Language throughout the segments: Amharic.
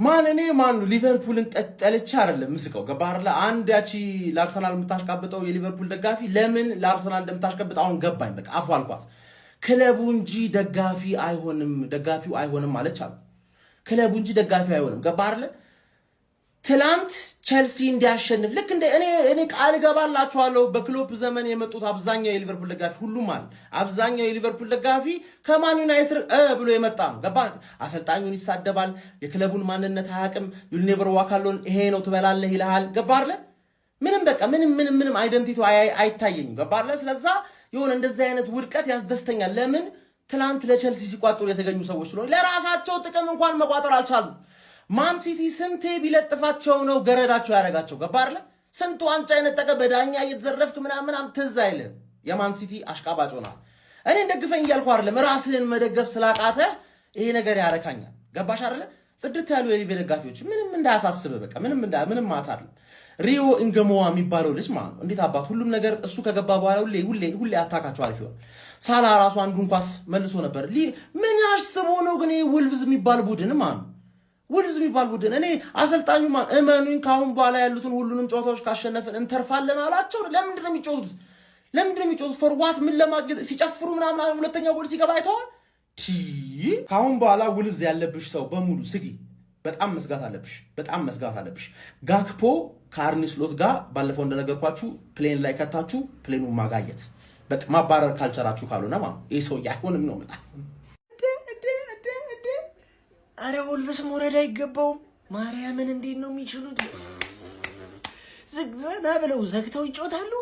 ማን እኔ ማን ሊቨርፑልን ጠልቼ አይደለም ምስቀው ገባህ አይደል አንድ ያቺ ለአርሰናል የምታሽቃብጠው የሊቨርፑል ደጋፊ ለምን ለአርሰናል እንደምታሽቃብጥ አሁን ገባኝ በቃ አፉ አልኳት ክለቡ እንጂ ደጋፊው አይሆንም ማለቻለሁ ክለቡ እንጂ ደጋፊው አይሆንም ገባህ አይደል ትላንት ቸልሲ እንዲያሸንፍ ልክ እንደ እኔ ቃል ገባላችኋለሁ በክሎፕ ዘመን የመጡት አብዛኛው የሊቨርፑል ደጋፊ ሁሉም ማለት አብዛኛው የሊቨርፑል ደጋፊ ከማን ዩናይትድ ብሎ የመጣ ነው ገባ አሰልጣኙን ይሳደባል የክለቡን ማንነት አያውቅም ዩል ኔቨር ዋክ አሎን ይሄ ነው ትበላለህ ይልሃል ገባ አይደል ምንም በቃ ምንም አይደንቲቲው አይታየኝም ገባ አይደል ስለዛ ይሁን እንደዚህ አይነት ውድቀት ያስደስተኛል ለምን ትላንት ለቸልሲ ሲቋጥሩ የተገኙ ሰዎች ስለሆነ ለራሳቸው ጥቅም እንኳን መቋጠር አልቻሉም ማን ሲቲ ስንቴ ቢለጥፋቸው ነው ገረዳቸው ያረጋቸው ገባ አይደል ስንቱ ዋንጫ የነጠቀ በዳኛ እየተዘረፍክ ምናምን ትዝ አይልም የማን ሲቲ አሽቃባጭ ሆና እኔ እንደግፈኝ እያልኩ አይደለም ራስህን መደገፍ ስላቃተ ይሄ ነገር ያረካኛል ገባሽ አይደል ጽድት ያሉ የሊቨ ደጋፊዎች ምንም እንዳያሳስብ በቃ ምንም ማታል ሪዮ ኢንገሞዋ የሚባለው ልጅ ማለት ነው እንዴት አባት ሁሉም ነገር እሱ ከገባ በኋላ ሁሌ አታካቸው አሪፍ ይሆን ሳላ ራሱ አንዱን ኳስ መልሶ ነበር ምን ያስቦ ነው ግን ውልቭዝ የሚባል ቡድን ማለት ውልቭዝ የሚባል ቡድን እኔ አሰልጣኙ ማን እመኑኝ ካሁን በኋላ ያሉትን ሁሉንም ጨዋታዎች ካሸነፈን እንተርፋለን አላቸው ለምንድን ነው የሚጮቱት ፎርዋት ምን ለማግኘት ሲጨፍሩ ምናምን ሁለተኛው ጎል ሲገባ አይተዋል ካሁን በኋላ ውልቭዝ ያለብሽ ሰው በሙሉ ስጊ በጣም መስጋት አለብሽ ጋክፖ ከአርኒ ስሎት ጋር ባለፈው እንደነገርኳችሁ ፕሌን ላይ ከታችሁ ፕሌኑን ማጋየት በቃ ማባረር ካልቸራችሁ ካልሆነ ማለት ይሄ ሰው አይሆንም ነው ማለት አረ ወልቭስ ሞረዳ አይገባውም ማርያምን እንዴት ነው የሚችሉት ዝግዘና ብለው ዘግተው ይጮታሉ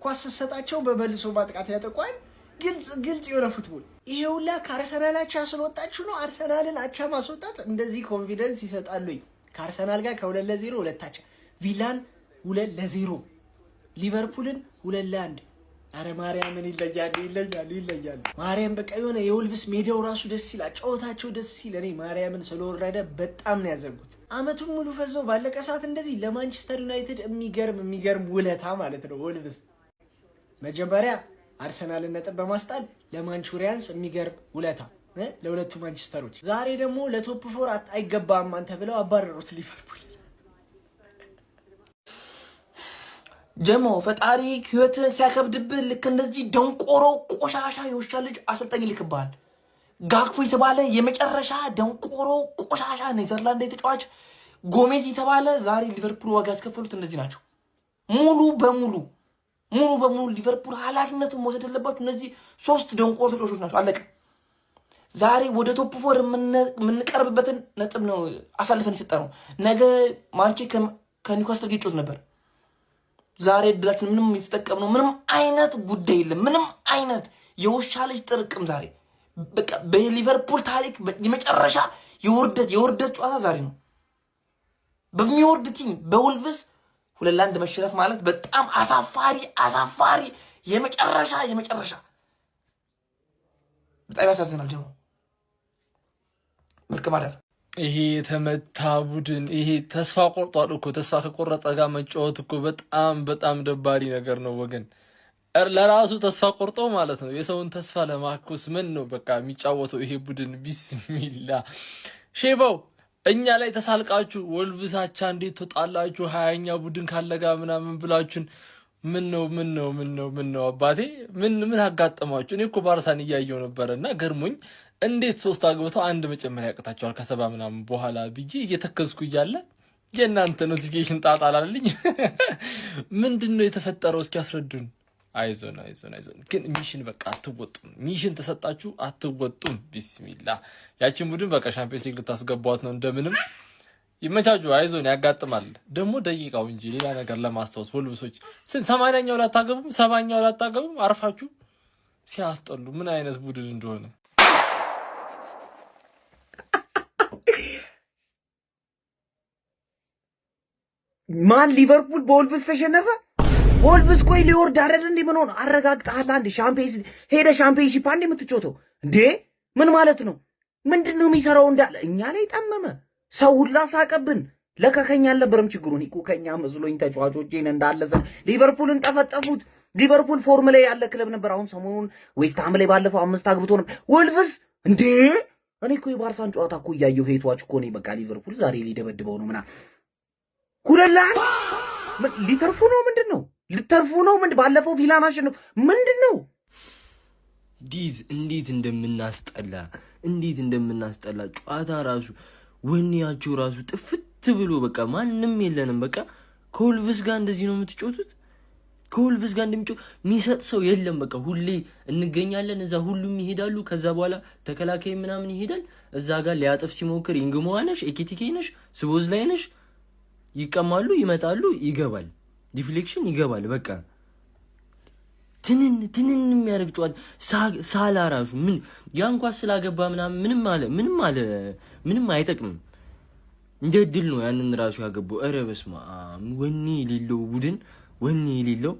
ኳስ ሰጣቸው በበልሶ ማጥቃት ያጠቋል ግልጽ የሆነ ፉትቦል ይሄውላ ከአርሰናል አቻ ስለወጣችሁ ነው አርሰናልን አቻ ማስወጣት እንደዚህ ኮንፊደንስ ይሰጣሉኝ ከአርሰናል ጋር ከ2-0 ሁለታቻ ቪላን 2-0 ሊቨርፑልን 2-1 አረ ማርያምን ይለያሉ ማርያም በቃ የሆነ የወልቭስ ሜዳው ራሱ ደስ ይላል ጨዋታቸው ደስ ይላል እኔ ማርያምን ስለወረደ በጣም ነው ያዘጉት አመቱን ሙሉ ፈዘው ባለቀ ሰዓት እንደዚህ ለማንቸስተር ዩናይትድ የሚገርም ውለታ ማለት ነው ወልቭስ መጀመሪያ አርሰናልን ነጥብ በማስጣል ለማንቹሪያንስ የሚገርም ውለታ ለሁለቱ ማንቸስተሮች ዛሬ ደግሞ ለቶፕ 4 አይገባም አንተ ብለው አባረሩት ሊቨርፑል ጀሞ ፈጣሪ ህይወትን ሲያከብድብህ ልክ እንደዚህ ደንቆሮ ቆሻሻ የውሻ ልጅ አሰልጣኝ ይልክብሃል ጋክፖ የተባለ የመጨረሻ ደንቆሮ ቆሻሻ ኔዘርላንድ የተጫዋች ጎሜዝ የተባለ ዛሬ ሊቨርፑል ዋጋ ያስከፈሉት እነዚህ ናቸው ሙሉ በሙሉ ሊቨርፑል ኃላፊነቱን መውሰድ ያለባቸው እነዚህ 3 ደንቆሮ ተጫዋቾች ናቸው አለቀ ዛሬ ወደ ቶፕ 4 የምንቀርብበትን ነጥብ ነው አሳልፈን የሰጠነው ነገ ማንቼ ከኒውካስትል ጋር ይጫወት ነበር ዛሬ ድላችን ምንም የተጠቀምነው ምንም አይነት ጉዳይ የለም ምንም አይነት የውሻ ልጅ ጥርቅም ዛሬ በቃ በሊቨርፑል ታሪክ የመጨረሻ የውርደት ጨዋታ ዛሬ ነው በሚወርድ ቲም በወልቭስ 2-1 መሸነፍ ማለት በጣም አሳፋሪ የመጨረሻ በጣም ያሳዝናል ደግሞ መልካም አዳር ይሄ የተመታ ቡድን ይሄ ተስፋ ቆርጧል እኮ ተስፋ ከቆረጠ ጋር መጫወት እኮ በጣም ደባሪ ነገር ነው ወገን ለራሱ ተስፋ ቆርጦ ማለት ነው የሰውን ተስፋ ለማኮስ ምን ነው በቃ የሚጫወተው ይሄ ቡድን ቢስሚላ ሼባው እኛ ላይ ተሳልቃችሁ ወልቭሳቻ እንዴት ተጣላችሁ 20ኛ ቡድን ካለጋ ምናምን ብላችሁን ምን ነው አባቴ ምን አጋጠማችሁ እኔ እኮ ባርሳን እያየው ነበርና ገርሞኝ እንዴት 3 አግብተው አንድ መጨመር ያቀታቸዋል ከሰባ ምናምን በኋላ ብዬ እየተከዝኩ እያለ የእናንተ ኖቲፊኬሽን ጣጣላልኝ ምንድነው የተፈጠረው እስኪ ያስረዱን አይዞን ግን ሚሽን በቃ አትወጡም ሚሽን ተሰጣችሁ አትወጡም ቢስሚላህ ያቺን ቡድን በቃ ሻምፒዮንስ ሊግ ልታስገቧት ነው እንደምንም ይመቻቹ አይዞን ያጋጥማል ደግሞ ደቂቃው እንጂ ሌላ ነገር ለማስተዋወስ ወልቭሶች 80ኛው ላታገቡም 70ኛው ላታገቡም አርፋችሁ ሲያስጠሉ ምን አይነት ቡድን እንደሆነ ማን ሊቨርፑል በወልቭስ ተሸነፈ ወልቭስ ቆይ ሊወርድ አይደል እንዴ ምን ሆነ አረጋግጣለህ አንዴ ሻምፒዮንሺፕ አንዴ የምትጮተው እንዴ ምን ማለት ነው ምንድነው የሚሰራው እንዳለ እኛ ላይ ጠመመ ሰው ሁላ ሳቀብን ለከከኛ አልነበረም ችግሩ እኮ ከኛ መስሎኝ ተጫዋቾቼን እንዳለዘ ሊቨርፑልን ጠፈጠፉት ሊቨርፑል ፎርም ላይ ያለ ክለብ ነበር አሁን ሰሞኑን ዌስት ሃም ላይ ባለፈው 5 አግብቶ ነበር ወልቭስ እንዴ እኔ እኮ የባርሳን ጨዋታ እኮ እያየሁ ሄቷች እኮ ነው በቃ ሊቨርፑል ዛሬ ሊደበድበው ነው ምናምን ሁለላ ሊተርፉ ነው ምንድነው ልተርፉ ነው ምን ባለፈው ቪላን አሸነፉ ምንድነው እንዴት እንደምናስጠላ ጨዋታ ራሱ ወኔያቸው ራሱ ጥፍት ብሎ በቃ ማንንም የለንም በቃ ከወልቭስ ጋር እንደዚህ ነው የምትጮቱት ከወልቭስ ጋር እንደሚጮት የሚሰጥ ሰው የለም በቃ ሁሌ እንገኛለን እዛ ሁሉም ይሄዳሉ ከዛ በኋላ ተከላካይ ምናምን ይሄዳል እዛ ጋር ሊያጠፍ ሲሞክር ኢንግሞዋነሽ ኤኪቲኬነሽ ስቦዝ ላይነሽ ይቀማሉ ይመጣሉ ይገባል ዲፍሌክሽን ይገባል በቃ ትንን የሚያደርግ ጨዋታ ሳላ ራሱ ምን ያንኳስ ስላገባ ምንም አይጠቅምም እንደ ድል ነው ያንን ራሱ ያገባው ኧረ በስመ አብ ወኔ የሌለው ቡድን ወኔ የሌለው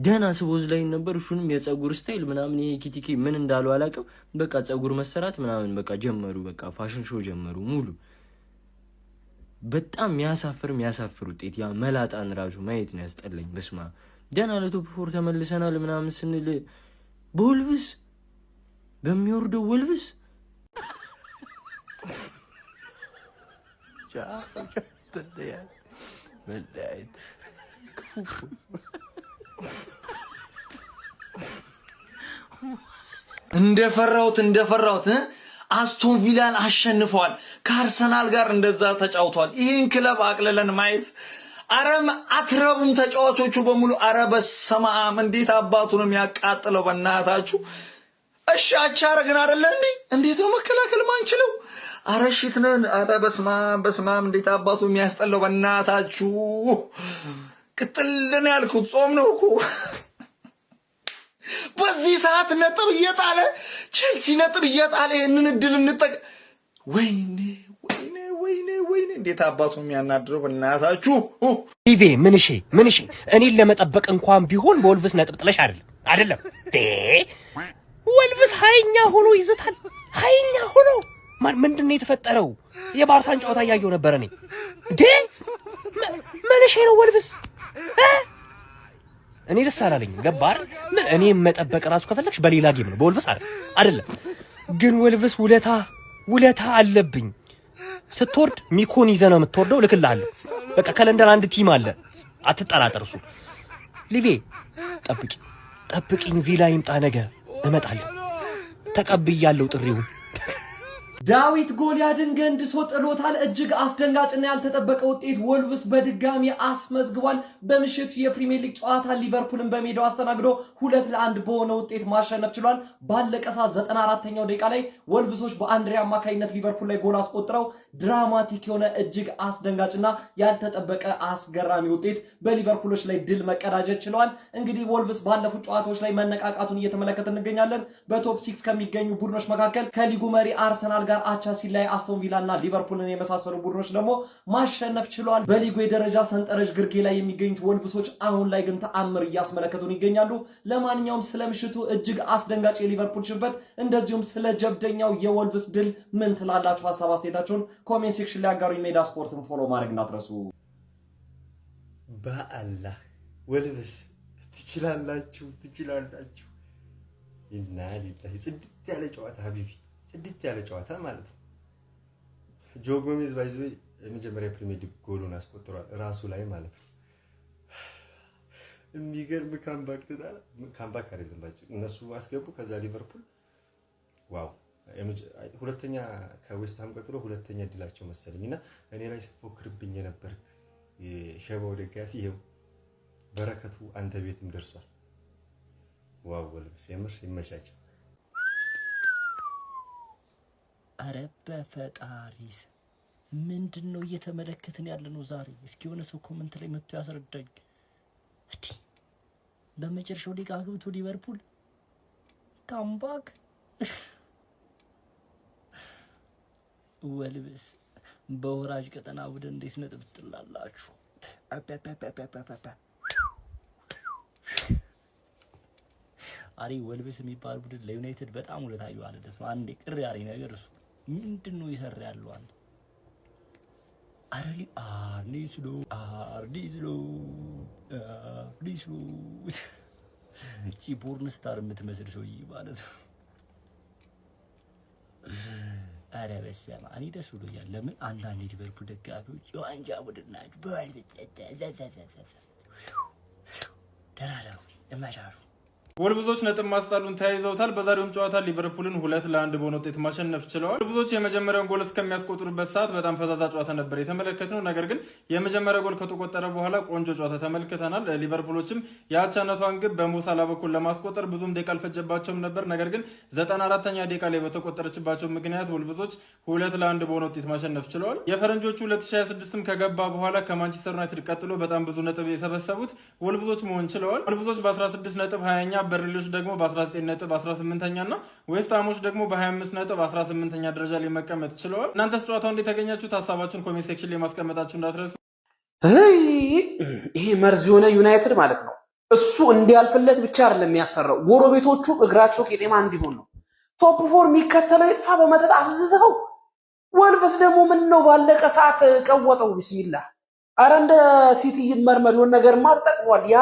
ደህና ስቦዝ ላይ ነበር እሱንም የፀጉር ስታይል ምናምን ይሄ ኪቲኬ ምን እንዳለው አላውቅም በቃ ፀጉር መሰራት ምናምን በቃ ጀመሩ በቃ ፋሽን ሾው ጀመሩ ሙሉ በጣም የሚያሳፍር ውጤት ያ መላጣን ራሱ ማየት ነው ያስጠላኝ በስመ አብ ደህና ለቶፕ ፎር ተመልሰናል ምናምን ስንል በወልቭስ በሚወርደው ወልቭስ እንደፈራውት አስቶን ቪላን አሸንፈዋል ከአርሰናል ጋር እንደዛ ተጫውቷል ይሄን ክለብ አቅልለን ማየት አረም አትረቡም ተጫዋቾቹ በሙሉ አረበስ ሰማም እንዴት አባቱ ነው የሚያቃጥለው በእናታችሁ እሺ አቻረግን አይደለ እንዴት ነው መከላከል ማንችለው አረሽት ነን በስማም እንዴት አባቱ የሚያስጠላው በእናታችሁ ቅጥልን ያልኩት ጾም ነው እኮ በዚህ ሰዓት ነጥብ እየጣለ ቼልሲ ነጥብ እየጣለ ይሄንን እድል እንጠቅ ወይኔ እንዴት አባቱ የሚያናድረው በእናታችሁ ኢቬ ምንሽ እኔን ለመጠበቅ እንኳን ቢሆን በወልቭስ ነጥብ ጥለሽ አይደለም ወልቭስ ሃይኛ ሆኖ ይዘታል ሃይኛ ሆኖ ምንድነው የተፈጠረው የባርሳን ጨዋታ ያየው ነበር እኔ ምንሽ ነው ወልቭስ እኔ ደስ አላለኝ ገባር ምን እኔ መጠበቅ ራሱ ከፈለክሽ በሌላ ጌም ነው በወልቭስ አይደለም ግን ወልቭስ ውለታ አለብኝ ስትወርድ ሚኮን ይዘህ ነው የምትወርደው ልክልሃለሁ በቃ ከለንደን አንድ ቲም አለ አትጠራጠር እሱ ሊቬ ጠብቂኝ ቪላ ይምጣ ነገ እመጣለሁ ተቀብያለሁ ጥሪውን ዳዊት ጎልያድን ገንድሶ ጥሎታል እጅግ አስደንጋጭና ያልተጠበቀ ውጤት ወልቭስ በድጋሚ አስመዝግቧል በምሽቱ የፕሪሚየር ሊግ ጨዋታ ሊቨርፑልን በሜዳው አስተናግዶ 2-1 በሆነ ውጤት ማሸነፍ ችሏል ባለቀ ሰዓት 94ኛው ደቂቃ ላይ ወልቭሶች በአንድሬ አማካይነት ሊቨርፑል ላይ ጎል አስቆጥረው ድራማቲክ የሆነ እጅግ አስደንጋጭና ያልተጠበቀ አስገራሚ ውጤት በሊቨርፑሎች ላይ ድል መቀዳጀት ችሏል እንግዲህ ወልቭስ ባለፉት ጨዋታዎች ላይ መነቃቃቱን እየተመለከትን እንገኛለን በቶፕ 6 ከሚገኙ ቡድኖች መካከል ከሊጉ መሪ አርሰናል ጋር አቻ ሲላይ አስቶን ቪላና ሊቨርፑልን የመሳሰሉ ቡድኖች ደግሞ ማሸነፍ ችሏል በሊጉ የደረጃ ሰንጠረዥ ግርጌ ላይ የሚገኙት ወልቭሶች አሁን ላይ ግን ተአምር እያስመለከቱን ይገኛሉ ለማንኛውም ስለምሽቱ እጅግ አስደንጋጭ የሊቨርፑል ሽንፈት እንደዚሁም ስለ ጀብደኛው የወልቭስ ድል ምን ትላላችሁ ሐሳብ አስተያየታችሁን ኮሜንት ሴክሽን ላይ አጋሩኝ ሜዳ ስፖርትን ፎሎ ማድረግ እንዳትረሱ በአላህ ወልቭስ ትችላላችሁ እና ሊታይ ጽድት ያለ ጨዋታ ሀቢቢ ጽድት ያለ ጨዋታ ማለት ነው ጆ ጎሜዝ ባይዘው የመጀመሪያ ፕሪሚየር ሊግ ጎሉን አስቆጥሯል ራሱ ላይ ማለት ነው የሚገርም ካምባክ አይደለም ባጭው እነሱ አስገቡ ከዛ ሊቨርፑል ዋው ሁለተኛ ከዌስትሃም ቀጥሎ ሁለተኛ ድላቸው መሰለኝና እኔ ላይ ሲፎክርብኝ የነበር የሸባው ደጋፊ ይሄው በረከቱ አንተ ቤትም ደርሷል ዋው ወልቭስ የምር ይመቻቸው አረበ ፈጣሪስ ምንድነው እየተመለከትን ያለነው ዛሬ እስኪ የሆነ ሰው ኮሜንት ላይ መጥቶ ያስረዳኝ እዲ በመጨረሻው ደቂቃ ገብቶ ሊቨርፑል ካምባክ ወልቭስ በወራጅ ቀጠና ቡድን እንዴት ነጥብ ትጥላላችሁ አሪ ወልቭስ የሚባል ቡድን ለዩናይትድ በጣም ውለታዩ አለ ደስ አንዴ ቅር ያለኝ ነገር እሱ ምንድነው ይሰራ ያለው አንተ አርኒስሎ ቺ ፖርን ስታር የምትመስል ሰውዬ ማለት ነው ኧረ በስመ አብ እኔ ደስ ብሎኛል። ለምን አንዳንድ ሊቨርፑል ደጋፊዎች የዋንጫ ቡድን ናቸው ደራላው እማሻሩ ወልቭዞች ነጥብ ማስጣሉን ተያይዘውታል። በዛሬውም ጨዋታ ሊቨርፑልን 2-1 በሆነ ውጤት ማሸነፍ ችለዋል። ወልቭዞች የመጀመሪያውን ጎል እስከሚያስቆጥሩበት ሰዓት በጣም ፈዛዛ ጨዋታ ነበር የተመለከትነው። ነገር ግን የመጀመሪያው ጎል ከተቆጠረ በኋላ ቆንጆ ጨዋታ ተመልክተናል። ሊቨርፑሎችም የአቻነቷን ግብ በሞሳላ በኩል ለማስቆጠር ብዙም ደቂቃ አልፈጀባቸውም ነበር። ነገር ግን 94ኛ ደቂቃ ላይ በተቆጠረችባቸው ምክንያት ወልቭዞች 2-1 በሆነ ውጤት ማሸነፍ ችለዋል። የፈረንጆቹ 2026ም ከገባ በኋላ ከማንቸስተር ዩናይትድ ቀጥሎ በጣም ብዙ ነጥብ የሰበሰቡት ወልቭዞች መሆን ችለዋል። ወልቭዞች በ16 ነጥብ 20ኛ፣ በርንሌዎች ደግሞ በ19 ነጥብ 18ኛ እና ዌስትሃሞች ደግሞ በ25 ነጥብ 18ኛ ደረጃ ላይ መቀመጥ ችለዋል። እናንተስ ጨዋታው እንዴት ያገኛችሁት? ሀሳባችሁን ኮሜንት ሴክሽን ላይ ማስቀመጣችሁ እንዳትረሱ። ይሄ መርዝ የሆነ ዩናይትድ ማለት ነው። እሱ እንዲያልፍለት ብቻ አይደለም የሚያሰራው፣ ጎረቤቶቹ እግራቸው ቄጤማ እንዲሆን ነው። ቶፕ ፎር የሚከተለው ይጥፋ በመጠጥ አፍዝዘው። ወልቭስ ደግሞ ምን ነው ባለቀ ሰዓት ቀወጠው። ቢስሚላህ አረ እንደ ሲቲ ይመርመር የሆነ ነገርማ ተጠቅሟል። ያ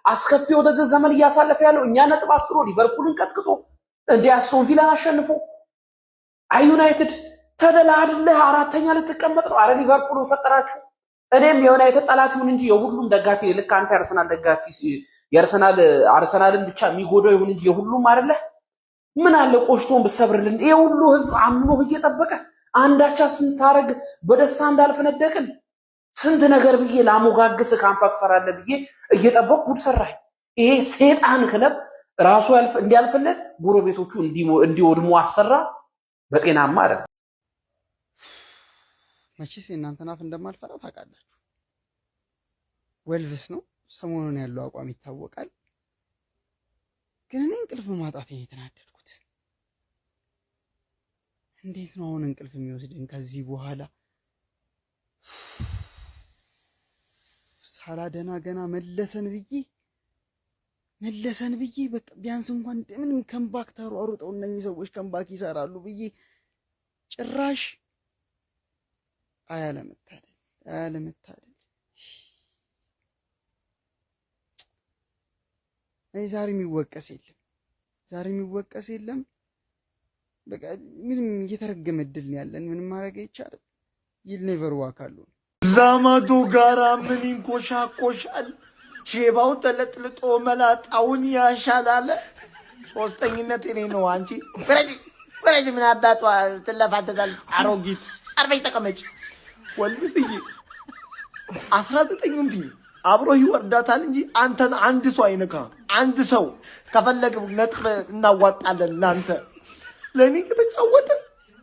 አስከፊ ወደ ዘመን እያሳለፈ ያለው እኛ ነጥብ አስጥሮ ሊቨርፑልን ቀጥቅጦ እንደ አስቶን ቪላን አሸንፎ አይ ዩናይትድ ተደላድለህ አራተኛ ልትቀመጥ ነው። አረ ሊቨርፑልን ፈጠራችሁ። እኔም የዩናይትድ ጠላት ይሁን እንጂ የሁሉም ደጋፊ ልክ አንተ የአርሰናል ደጋፊ አርሰናልን ብቻ የሚጎዳው ይሁን እንጂ የሁሉም አይደለ። ምን አለ ቆሽቶን ብሰብርልን። ይሄ ሁሉ ህዝብ አምኖ እየጠበቀ አንዳቻ ስንታረግ በደስታ እንዳልፈነደቅን ስንት ነገር ብዬ ላሞጋግስ ካምፓክት ሰራለ ብዬ እየጠበቅኩ ጉድ ሰራኝ። ይሄ ሰይጣን ክለብ ራሱ እንዲያልፍለት ጎረቤቶቹ እንዲወድሙ አሰራ። በጤናማ አይደል። መቼስ የእናንተን አፍ እንደማልፈራ ታውቃላችሁ። ወልቭስ ነው ሰሞኑን ያለው አቋም ይታወቃል። ግን እኔ እንቅልፍ ማጣት የተናደድኩት እንዴት ነው አሁን እንቅልፍ የሚወስድን ከዚህ በኋላ ሳላደና ገና መለሰን ብዬ በቃ ቢያንስ እንኳን ምንም ከምባክ ተሯሩጠው እነኚህ ሰዎች ከምባክ ይሰራሉ ብዬ ጭራሽ አያለመታደል ዛሬ የሚወቀስ የለም። በቃ ምንም እየተረገመ እድል ነው ያለን። ምንም ማድረግ አይቻልም። ይል ኔቨር ዋካሉ ዛማዶ ጋራ ምን ይንኮሻኮሻል? ሼባው ተለጥልጦ መላጣውን ያሻላል። ሶስተኝነት እኔ ነው። አንቺ ወረጅ ምን አባቷ ትለፋተታል? አሮጊት አርበኝ ተቀመጭ። ወልብስዬ 19ም ቲም አብሮ ይወርዳታል እንጂ አንተን አንድ ሰው አይነካ። አንድ ሰው ከፈለገ ነጥብ እናዋጣለን። ላንተ ለኔ ከተጫወተ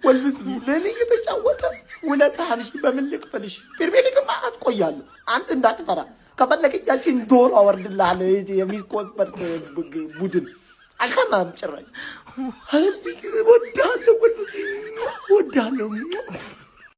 ወልብስዬ ለኔ ከተጫወተ ውለታህን በምን ልክፈልሽ? ፕሪሚየር አትቆያለሁ። አንተ እንዳትፈራ። ከፈለገቻችን ዶሮ አወርድልሃለሁ። የሚኮስበት ቡድን አልሰማህም ጭራሽ። ወዳለሁ